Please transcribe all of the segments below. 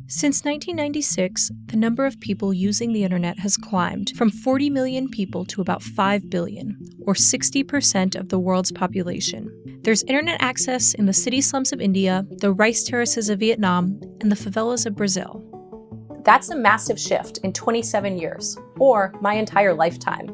Since 1996, the number of people using the internet has climbed from 40 million people to about 5 billion, or 60% of the world's population. There's internet access in the city slums of India, the rice terraces of Vietnam, and the favelas of Brazil. That's a massive shift in 27 years, or my entire lifetime.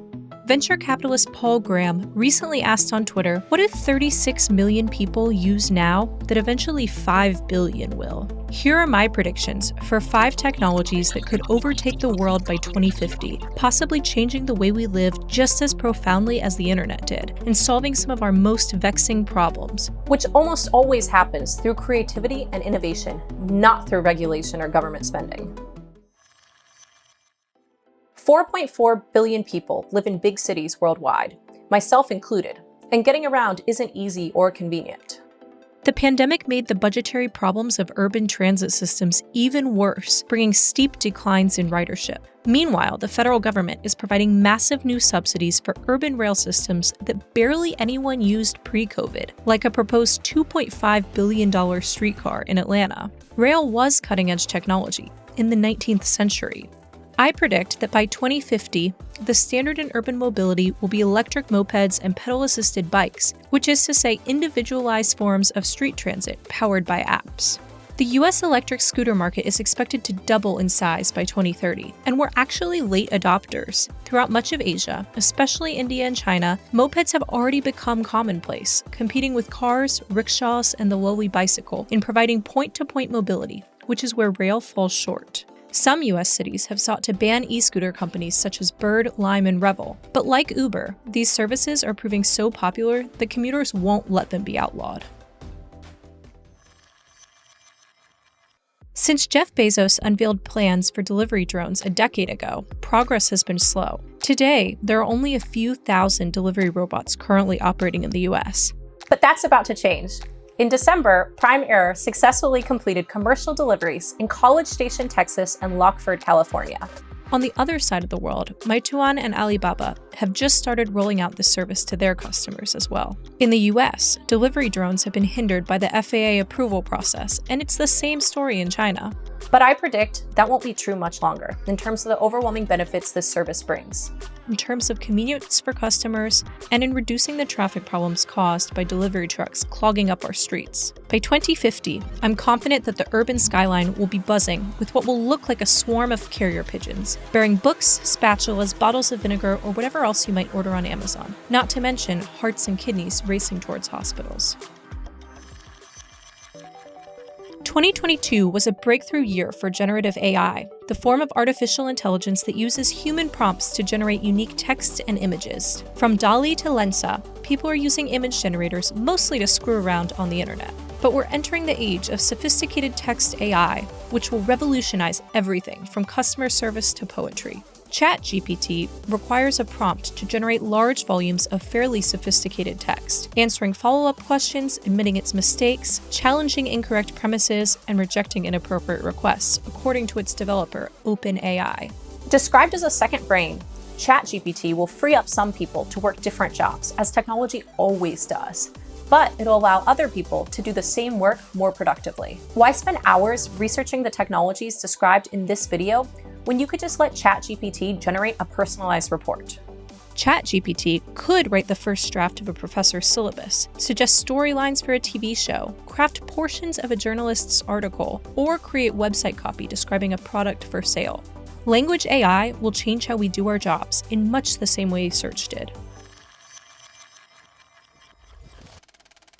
Venture capitalist Paul Graham recently asked on Twitter, what if 36 million people use now that eventually 5 billion will? Here are my predictions for 5 technologies that could overtake the world by 2050, possibly changing the way we live just as profoundly as the internet did, and solving some of our most vexing problems. Which almost always happens through creativity and innovation, not through regulation or government spending. 4.4 billion people live in big cities worldwide, myself included, and getting around isn't easy or convenient. The pandemic made the budgetary problems of urban transit systems even worse, bringing steep declines in ridership. Meanwhile, the federal government is providing massive new subsidies for urban rail systems that barely anyone used pre-COVID, like a proposed $2.5 billion streetcar in Atlanta. Rail was cutting-edge technology in the 19th century. I predict that by 2050, the standard in urban mobility will be electric mopeds and pedal-assisted bikes, which is to say individualized forms of street transit powered by apps. The US electric scooter market is expected to double in size by 2030, and we're actually late adopters. Throughout much of Asia, especially India and China, mopeds have already become commonplace, competing with cars, rickshaws, and the lowly bicycle in providing point-to-point mobility, which is where rail falls short. Some US cities have sought to ban e-scooter companies such as Bird, Lime, and Revel. But like Uber, these services are proving so popular that commuters won't let them be outlawed. Since Jeff Bezos unveiled plans for delivery drones a decade ago, progress has been slow. Today, there are only a few thousand delivery robots currently operating in the US. But that's about to change. In December, Prime Air successfully completed commercial deliveries in College Station, Texas, and Lockford, California. On the other side of the world, Meituan and Alibaba have just started rolling out this service to their customers as well. In the US, delivery drones have been hindered by the FAA approval process, and it's the same story in China. But I predict that won't be true much longer in terms of the overwhelming benefits this service brings. In terms of convenience for customers, and in reducing the traffic problems caused by delivery trucks clogging up our streets. By 2050, I'm confident that the urban skyline will be buzzing with what will look like a swarm of carrier pigeons, bearing books, spatulas, bottles of vinegar, or whatever else you might order on Amazon. Not to mention hearts and kidneys racing towards hospitals. 2022 was a breakthrough year for generative AI, the form of artificial intelligence that uses human prompts to generate unique text and images. From DALL-E to Lensa, people are using image generators mostly to screw around on the internet. But we're entering the age of sophisticated text AI, which will revolutionize everything from customer service to poetry. ChatGPT requires a prompt to generate large volumes of fairly sophisticated text, answering follow-up questions, admitting its mistakes, challenging incorrect premises, and rejecting inappropriate requests, according to its developer, OpenAI. Described as a second brain, ChatGPT will free up some people to work different jobs, as technology always does. But it'll allow other people to do the same work more productively. Why spend hours researching the technologies described in this video when you could just let ChatGPT generate a personalized report? ChatGPT could write the first draft of a professor's syllabus, suggest storylines for a TV show, craft portions of a journalist's article, or create website copy describing a product for sale. Language AI will change how we do our jobs in much the same way search did.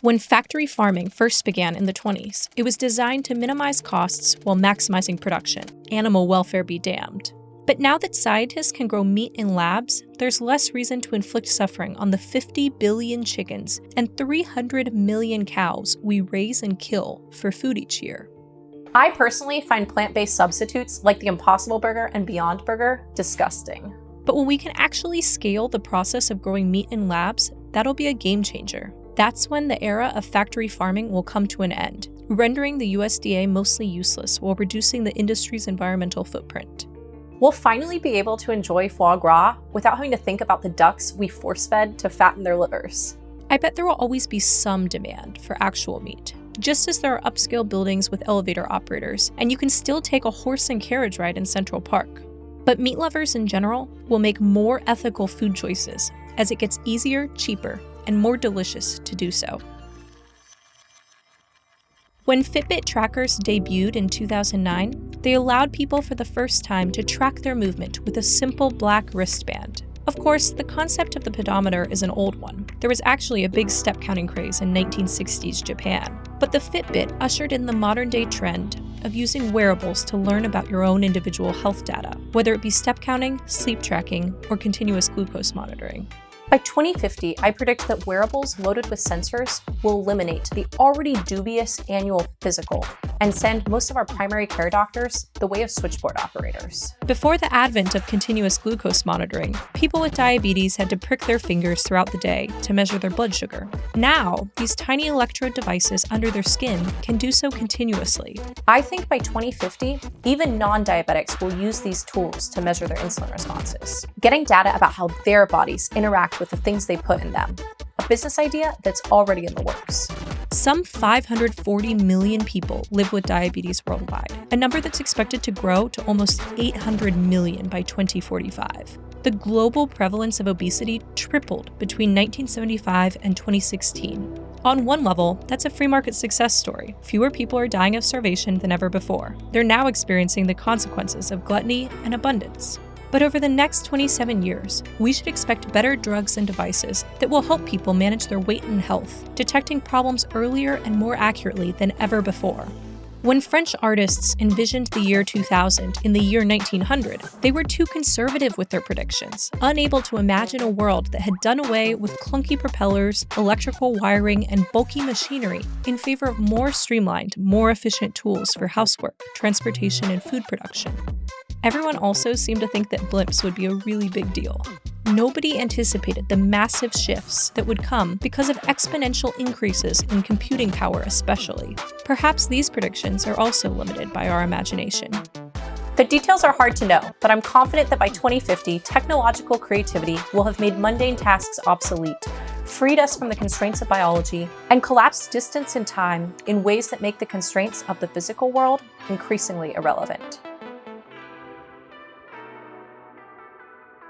When factory farming first began in the 1920s, it was designed to minimize costs while maximizing production. Animal welfare be damned. But now that scientists can grow meat in labs, there's less reason to inflict suffering on the 50 billion chickens and 300 million cows we raise and kill for food each year. I personally find plant-based substitutes like the Impossible Burger and Beyond Burger disgusting. But when we can actually scale the process of growing meat in labs, that'll be a game changer. That's when the era of factory farming will come to an end, rendering the USDA mostly useless while reducing the industry's environmental footprint. We'll finally be able to enjoy foie gras without having to think about the ducks we force-fed to fatten their livers. I bet there will always be some demand for actual meat, just as there are upscale buildings with elevator operators, and you can still take a horse and carriage ride in Central Park. But meat lovers in general will make more ethical food choices as it gets easier, cheaper, and more delicious to do so. When Fitbit trackers debuted in 2009, they allowed people for the first time to track their movement with a simple black wristband. Of course, the concept of the pedometer is an old one. There was actually a big step-counting craze in 1960s Japan. But the Fitbit ushered in the modern-day trend of using wearables to learn about your own individual health data, whether it be step counting, sleep tracking, or continuous glucose monitoring. By 2050, I predict that wearables loaded with sensors will eliminate the already dubious annual physical and send most of our primary care doctors the way of switchboard operators. Before the advent of continuous glucose monitoring, people with diabetes had to prick their fingers throughout the day to measure their blood sugar. Now, these tiny electrode devices under their skin can do so continuously. I think by 2050, even non-diabetics will use these tools to measure their insulin responses, getting data about how their bodies interact with the things they put in them. A business idea that's already in the works. Some 540 million people live with diabetes worldwide, a number that's expected to grow to almost 800 million by 2045. The global prevalence of obesity tripled between 1975 and 2016. On one level, that's a free market success story. Fewer people are dying of starvation than ever before. They're now experiencing the consequences of gluttony and abundance. But over the next 27 years, we should expect better drugs and devices that will help people manage their weight and health, detecting problems earlier and more accurately than ever before. When French artists envisioned the year 2000 in the year 1900, they were too conservative with their predictions, unable to imagine a world that had done away with clunky propellers, electrical wiring, and bulky machinery in favor of more streamlined, more efficient tools for housework, transportation, and food production. Everyone also seemed to think that blimps would be a really big deal. Nobody anticipated the massive shifts that would come because of exponential increases in computing power especially. Perhaps these predictions are also limited by our imagination. The details are hard to know, but I'm confident that by 2050, technological creativity will have made mundane tasks obsolete, freed us from the constraints of biology, and collapsed distance and time in ways that make the constraints of the physical world increasingly irrelevant.